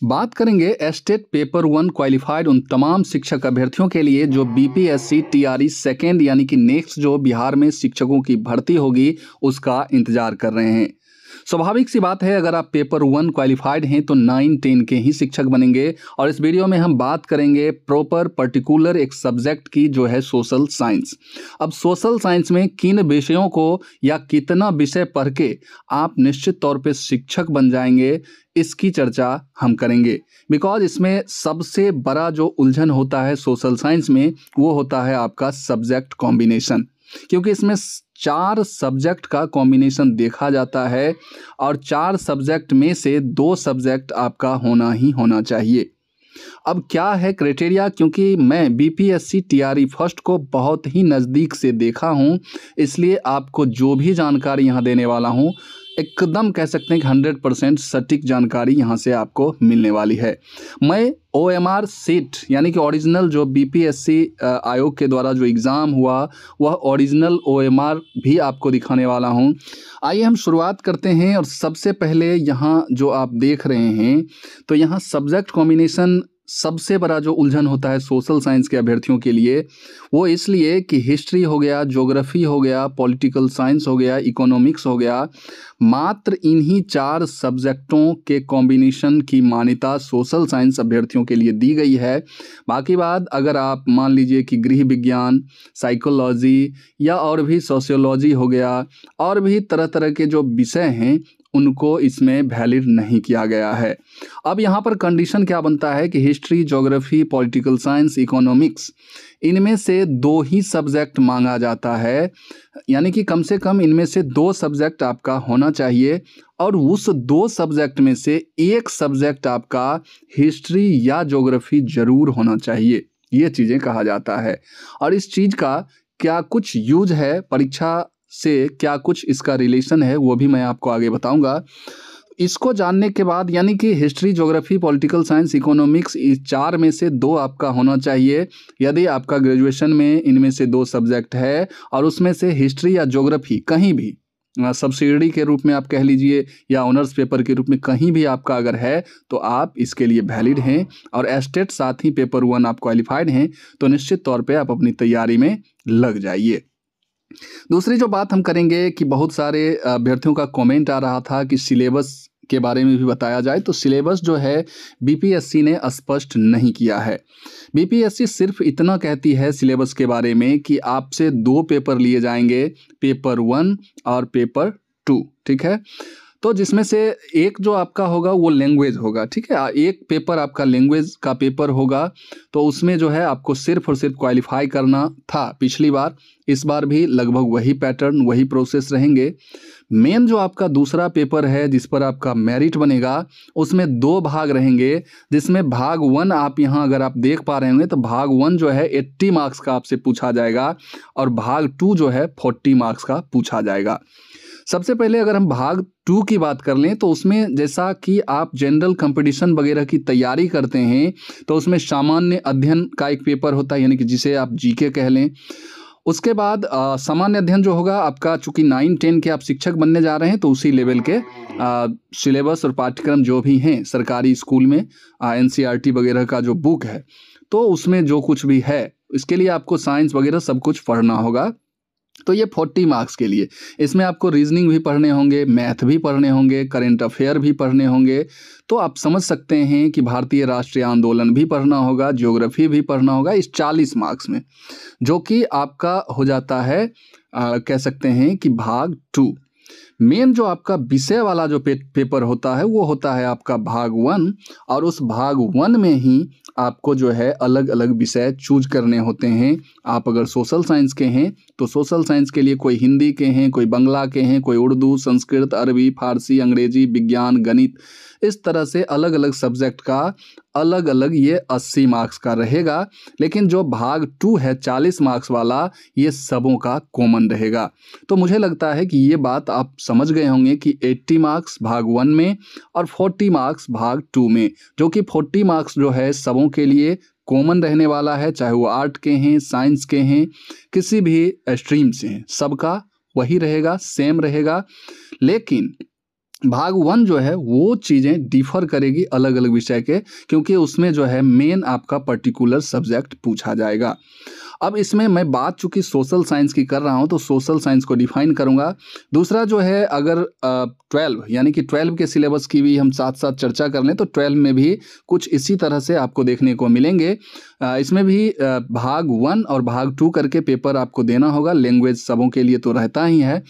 बात करेंगे estate paper 1 qualified उन तमाम शिक्षक अभ्यर्थियों के लिए जो बीपीएससी टीआरई सेकेंड यानी कि नेक्स्ट जो बिहार में शिक्षकों की भर्ती होगी उसका इंतजार कर रहे हैं। स्वाभाविक सी बात है, अगर आप पेपर 1 क्वालिफाइड हैं तो 9-10 के ही शिक्षक बनेंगे। और इस वीडियो में हम बात करेंगे प्रॉपर पर्टिकुलर एक सब्जेक्ट की जो है सोशल साइंस। अब सोशल साइंस में किन विषयों को या कितना विषय पढ़ के आप निश्चित तौर पे शिक्षक बन जाएंगे, इसकी चर्चा हम करेंगे। बिकॉज इसमें सबसे बड़ा जो उलझन होता है सोशल साइंस में वो होता है आपका सब्जेक्ट कॉम्बिनेशन, क्योंकि इसमें 4 सब्जेक्ट का कॉम्बिनेशन देखा जाता है और 4 सब्जेक्ट में से 2 सब्जेक्ट आपका होना ही होना चाहिए। अब क्या है क्राइटेरिया, क्योंकि मैं बीपीएससी टीआरई फर्स्ट को बहुत ही नज़दीक से देखा हूं, इसलिए आपको जो भी जानकारी यहां देने वाला हूं एकदम कह सकते हैं कि 100% सटीक जानकारी यहां से आपको मिलने वाली है। मैं ओएमआर सीट यानी कि ओरिजिनल जो बीपीएससी आयोग के द्वारा जो एग्ज़ाम हुआ वह ओरिजिनल ओएमआर भी आपको दिखाने वाला हूं। आइए हम शुरुआत करते हैं। और सबसे पहले यहाँ जो आप देख रहे हैं तो यहाँ सब्जेक्ट कॉम्बिनेशन सबसे बड़ा जो उलझन होता है सोशल साइंस के अभ्यर्थियों के लिए, वो इसलिए कि हिस्ट्री हो गया, ज्योग्राफी हो गया, पॉलिटिकल साइंस हो गया, इकोनॉमिक्स हो गया, मात्र इन्हीं 4 सब्जेक्टों के कॉम्बिनेशन की मान्यता सोशल साइंस अभ्यर्थियों के लिए दी गई है। बाकी बात अगर आप मान लीजिए कि गृह विज्ञान, साइकोलॉजी या और भी सोशियोलॉजी हो गया और भी तरह तरह के जो विषय हैं उनको इसमें वैलिड नहीं किया गया है। अब यहाँ पर कंडीशन क्या बनता है कि history, geography, political science, economics, इनमें से 2 ही सब्जेक्ट मांगा जाता है, यानी कि कम से कम इनमें से 2 सब्जेक्ट आपका होना चाहिए और उस 2 सब्जेक्ट में से 1 सब्जेक्ट आपका हिस्ट्री या ज्योग्राफी जरूर होना चाहिए। ये चीज़ें कहा जाता है। और इस चीज़ का क्या कुछ यूज है, परीक्षा से क्या कुछ इसका रिलेशन है, वो भी मैं आपको आगे बताऊंगा। इसको जानने के बाद यानी कि history, geography, political science, economics, इस 4 में से 2 आपका होना चाहिए। यदि आपका ग्रेजुएशन में इनमें से 2 सब्जेक्ट है और उसमें से हिस्ट्री या ज्योग्राफी कहीं भी सब्सिडी के रूप में आप कह लीजिए या ऑनर्स पेपर के रूप में कहीं भी आपका अगर है तो आप इसके लिए वैलिड हैं और एस्टेट साथ ही पेपर 1 आप क्वालिफाइड हैं, तो निश्चित तौर पे आप अपनी तैयारी में लग जाइए। दूसरी जो बात हम करेंगे कि बहुत सारे अभ्यर्थियों का कमेंट आ रहा था कि सिलेबस के बारे में भी बताया जाए, तो सिलेबस जो है बीपीएससी ने स्पष्ट नहीं किया है। बीपीएससी सिर्फ इतना कहती है सिलेबस के बारे में कि आपसे 2 पेपर लिए जाएंगे, पेपर 1 और पेपर 2, ठीक है। तो जिसमें से एक जो आपका होगा वो लैंग्वेज होगा, ठीक है। एक पेपर आपका लैंग्वेज का पेपर होगा, तो उसमें जो है आपको सिर्फ और सिर्फ क्वालिफाई करना था पिछली बार, इस बार भी लगभग वही पैटर्न, वही प्रोसेस रहेंगे। मेन जो आपका दूसरा पेपर है जिस पर आपका मेरिट बनेगा, उसमें 2 भाग रहेंगे, जिसमें भाग 1 आप यहाँ अगर आप देख पा रहे होंगे तो भाग 1 जो है 80 मार्क्स का आपसे पूछा जाएगा और भाग 2 जो है 40 मार्क्स का पूछा जाएगा। सबसे पहले अगर हम भाग 2 की बात कर लें तो उसमें जैसा कि आप जनरल कंपटीशन वगैरह की तैयारी करते हैं तो उसमें सामान्य अध्ययन का एक पेपर होता है, यानी कि जिसे आप जीके कह लें। उसके बाद सामान्य अध्ययन जो होगा आपका, चूंकि 9-10 के आप शिक्षक बनने जा रहे हैं तो उसी लेवल के सिलेबस और पाठ्यक्रम जो भी हैं सरकारी स्कूल में एनसीईआरटी वगैरह का जो बुक है तो उसमें जो कुछ भी है इसके लिए आपको साइंस वगैरह सब कुछ पढ़ना होगा। तो ये 40 मार्क्स के लिए, इसमें आपको रीजनिंग भी पढ़ने होंगे, मैथ भी पढ़ने होंगे, करंट अफेयर भी पढ़ने होंगे। तो आप समझ सकते हैं कि भारतीय राष्ट्रीय आंदोलन भी पढ़ना होगा, ज्योग्राफी भी पढ़ना होगा इस 40 मार्क्स में, जो कि आपका हो जाता है कह सकते हैं कि भाग 2। मेन जो आपका विषय वाला जो पेपर होता है वो होता है आपका भाग 1 और उस भाग 1 में ही आपको जो है अलग अलग विषय चूज करने होते हैं। आप अगर सोशल साइंस के हैं तो सोशल साइंस के लिए कोई हिंदी के हैं, कोई बांग्ला के हैं, कोई उर्दू, संस्कृत, अरबी, फारसी, अंग्रेजी, विज्ञान, गणित, इस तरह से अलग अलग सब्जेक्ट का अलग अलग ये 80 मार्क्स का रहेगा। लेकिन जो भाग 2 है 40 मार्क्स वाला, ये सबों का कॉमन रहेगा। तो मुझे लगता है कि ये बात आप समझ गए होंगे कि 80 मार्क्स भाग 1 में और 40 मार्क्स भाग 2 में, जो कि 40 मार्क्स जो है सबों के लिए कॉमन रहने वाला है, चाहे वो आर्ट के हैं, साइंस के हैं, किसी भी स्ट्रीम से हैं, सबका वही रहेगा, सेम रहेगा। लेकिन भाग 1 जो है वो चीज़ें डिफ़र करेगी अलग अलग विषय के, क्योंकि उसमें जो है मेन आपका पर्टिकुलर सब्जेक्ट पूछा जाएगा। अब इसमें मैं बात चूँकि सोशल साइंस की कर रहा हूँ तो सोशल साइंस को डिफाइन करूँगा। दूसरा जो है, अगर 12 यानी कि 12 के सिलेबस की भी हम साथ साथ चर्चा कर लें तो 12 में भी कुछ इसी तरह से आपको देखने को मिलेंगे। इसमें भी भाग 1 और भाग 2 करके पेपर आपको देना होगा। लैंग्वेज सबों के लिए तो रहता ही है।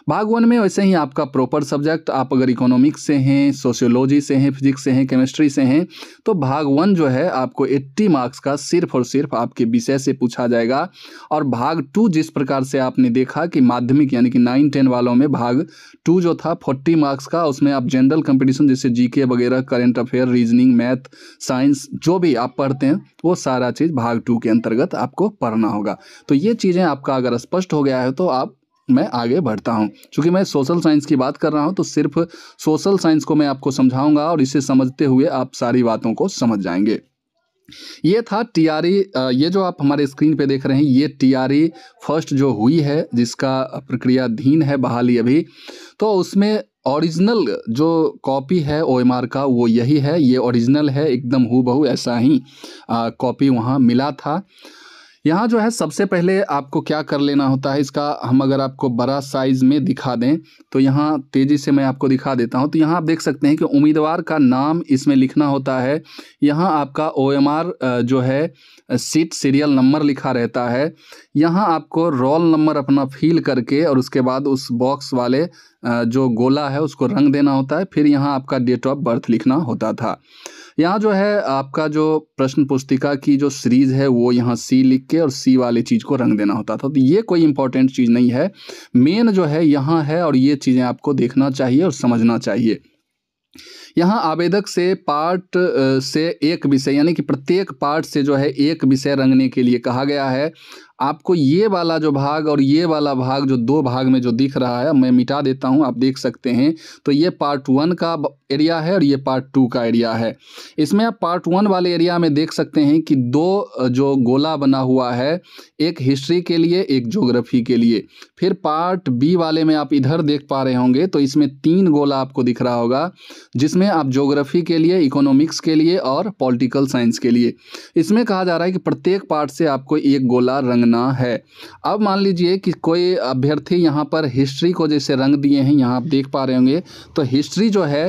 भाग 1 में वैसे ही आपका प्रॉपर सब्जेक्ट, आप अगर इकोनॉमिक्स से हैं, सोशियोलॉजी से हैं, फिजिक्स से हैं, केमिस्ट्री से हैं, तो भाग 1 जो है आपको 80 मार्क्स का सिर्फ और सिर्फ आपके विषय से पूछा जाएगा। और भाग 2 जिस प्रकार से आपने देखा कि माध्यमिक यानी कि 9-10 वालों में भाग 2 जो था 40 मार्क्स का, उसमें आप जनरल कंपटीशन जैसे जीके वगैरह, current affair, reasoning, math, science जो भी आप पढ़ते हैं वो सारा चीज़ भाग 2 के अंतर्गत आपको पढ़ना होगा। तो ये चीज़ें आपका अगर स्पष्ट हो गया है तो मैं आगे बढ़ता हूं। चूँकि मैं सोशल साइंस की बात कर रहा हूं तो सिर्फ सोशल साइंस को मैं आपको समझाऊंगा और इसे समझते हुए आप सारी बातों को समझ जाएंगे। ये था टीआरई, ये जो आप हमारे स्क्रीन पे देख रहे हैं ये टीआरई फर्स्ट जो हुई है, जिसका प्रक्रियाधीन है बहाली अभी, तो उसमें ओरिजिनल जो कॉपी है ओएमआर का वो यही है। ये ओरिजिनल है, एकदम हूबहू ऐसा ही कॉपी वहाँ मिला था। यहाँ जो है सबसे पहले आपको क्या कर लेना होता है, इसका हम अगर आपको बड़ा साइज में दिखा दें तो यहाँ तेज़ी से मैं आपको दिखा देता हूँ। तो यहाँ आप देख सकते हैं कि उम्मीदवार का नाम इसमें लिखना होता है। यहाँ आपका ओएमआर जो है सीट सीरियल नंबर लिखा रहता है। यहाँ आपको रोल नंबर अपना फिल करके और उसके बाद उस बॉक्स वाले जो गोला है उसको रंग देना होता है। फिर यहाँ आपका डेट ऑफ बर्थ लिखना होता था। यहाँ जो है आपका जो प्रश्न पुस्तिका की जो सीरीज़ है वो यहाँ सी लिख के और सी वाली चीज़ को रंग देना होता था। तो ये कोई इंपॉर्टेंट चीज़ नहीं है, मेन जो है यहाँ है और ये चीज़ें आपको देखना चाहिए और समझना चाहिए। यहाँ आवेदक से पार्ट से एक विषय यानी कि प्रत्येक पार्ट से जो है एक विषय रंगने के लिए कहा गया है। आपको ये वाला जो भाग और ये वाला भाग जो 2 भाग में जो दिख रहा है मैं मिटा देता हूँ, आप देख सकते हैं। तो ये पार्ट 1 का एरिया है और ये पार्ट 2 का एरिया है। इसमें आप पार्ट 1 वाले एरिया में देख सकते हैं कि 2 जो गोला बना हुआ है, एक हिस्ट्री के लिए एक ज्योग्राफी के लिए। फिर पार्ट बी वाले में आप इधर देख पा रहे होंगे तो इसमें 3 गोला आपको दिख रहा होगा, जिसमें आप ज्योग्राफी के लिए, इकोनॉमिक्स के लिए और पॉलिटिकल साइंस के लिए। इसमें कहा जा रहा है कि प्रत्येक पार्ट से आपको एक गोला रंगना है। अब मान लीजिए कि कोई अभ्यर्थी यहाँ पर हिस्ट्री को जैसे रंग दिए हैं, यहाँ आप देख पा रहे होंगे। तो हिस्ट्री जो है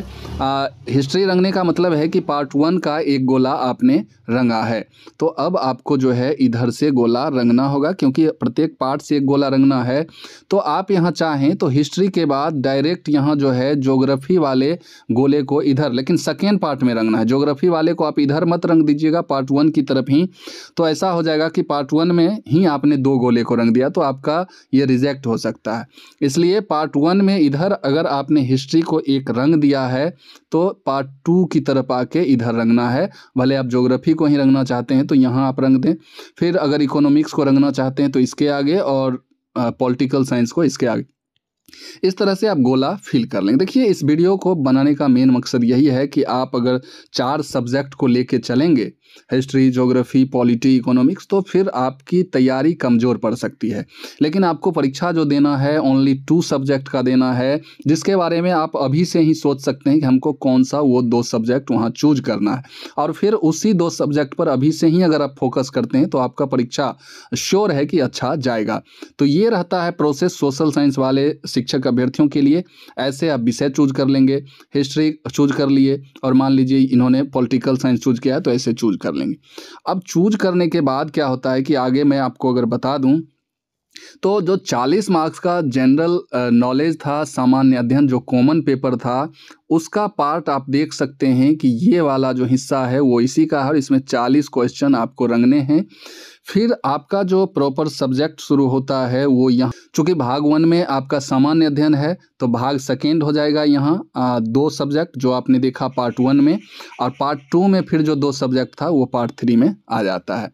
हिस्ट्री रंगने का मतलब है कि पार्ट 1 का एक गोला आपने रंगा है। तो अब आपको जो है इधर से गोला रंगना होगा, क्योंकि प्रत्येक पार्ट से एक गोला रंगना है। तो आप यहाँ चाहें तो हिस्ट्री के बाद डायरेक्ट यहाँ जो है ज्योग्राफी वाले गोले को इधर, लेकिन सेकेंड पार्ट में रंगना है। ज्योग्राफी वाले को आप इधर मत रंग दीजिएगा, पार्ट 1 की तरफ ही। तो ऐसा हो जाएगा कि पार्ट 1 में ही आपने 2 गोले को रंग दिया तो आपका ये रिजेक्ट हो सकता है। इसलिए पार्ट 1 में इधर अगर आपने हिस्ट्री को एक रंग दिया है तो पार्ट 2 की तरफ आके इधर रंगना है। भले आप ज्योग्राफी को ही रंगना चाहते हैं तो यहाँ आप रंग दें, फिर अगर इकोनॉमिक्स को रंगना चाहते हैं तो इसके आगे, और पॉलिटिकल साइंस को इसके आगे। इस तरह से आप गोला फिल कर लेंगे। देखिए, इस वीडियो को बनाने का मेन मकसद यही है कि आप अगर 4 सब्जेक्ट को लेके चलेंगे, हिस्ट्री, ज्योग्राफी, पॉलिटी, इकोनॉमिक्स, तो फिर आपकी तैयारी कमज़ोर पड़ सकती है। लेकिन आपको परीक्षा जो देना है ओनली 2 सब्जेक्ट का देना है, जिसके बारे में आप अभी से ही सोच सकते हैं कि हमको कौन सा वो 2 सब्जेक्ट वहाँ चूज करना है। और फिर उसी 2 सब्जेक्ट पर अभी से ही अगर आप फोकस करते हैं तो आपका परीक्षा श्योर है कि अच्छा जाएगा। तो ये रहता है प्रोसेस सोशल साइंस वाले शिक्षक अभ्यर्थियों के लिए। ऐसे आप विषय चूज कर लेंगे, हिस्ट्री चूज कर लिए और मान लीजिए इन्होंने पॉलिटिकल साइंस चूज किया है तो ऐसे चूज कर लेंगे। अब चूज करने के बाद क्या होता है कि आगे मैं आपको अगर बता दूं तो जो 40 मार्क्स का जनरल नॉलेज था, सामान्य अध्ययन जो कॉमन पेपर था, उसका पार्ट आप देख सकते हैं कि ये वाला जो हिस्सा है वो इसी का है और इसमें 40 क्वेश्चन आपको रंगने हैं। फिर आपका जो प्रॉपर सब्जेक्ट शुरू होता है वो यहाँ, चूँकि भाग 1 में आपका सामान्य अध्ययन है तो भाग सेकेंड हो जाएगा यहाँ 2 सब्जेक्ट जो आपने देखा पार्ट 1 में, और पार्ट 2 में फिर जो 2 सब्जेक्ट था वो पार्ट 3 में आ जाता है।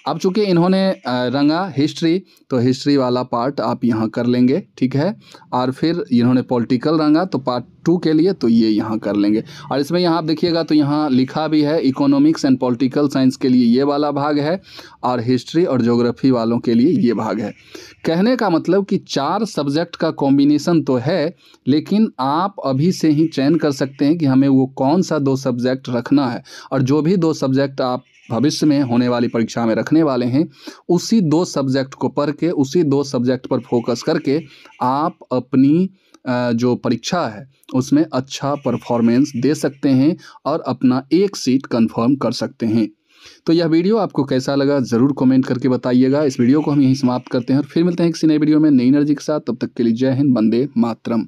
अब चूँकि इन्होंने रंगा हिस्ट्री तो हिस्ट्री वाला पार्ट आप यहाँ कर लेंगे, ठीक है। और फिर इन्होंने पॉलिटिकल रंगा तो पार्ट 2 के लिए तो ये यहाँ कर लेंगे। और इसमें यहाँ आप देखिएगा तो यहाँ लिखा भी है इकोनॉमिक्स एंड पॉलिटिकल साइंस के लिए ये वाला भाग है और हिस्ट्री और ज्योग्राफी वालों के लिए ये भाग है। कहने का मतलब कि 4 सब्जेक्ट का कॉम्बिनेशन तो है, लेकिन आप अभी से ही चयन कर सकते हैं कि हमें वो कौन सा 2 सब्जेक्ट रखना है। और जो भी 2 सब्जेक्ट आप भविष्य में होने वाली परीक्षा में रखने वाले हैं, उसी 2 सब्जेक्ट को पढ़ के, उसी 2 सब्जेक्ट पर फोकस करके आप अपनी जो परीक्षा है उसमें अच्छा परफॉर्मेंस दे सकते हैं और अपना एक सीट कंफर्म कर सकते हैं। तो यह वीडियो आपको कैसा लगा ज़रूर कमेंट करके बताइएगा। इस वीडियो को हम यहीं समाप्त करते हैं और फिर मिलते हैं किसी नए वीडियो में नई एनर्जी के साथ। तब तक के लिए जय हिंद, वंदे मातरम।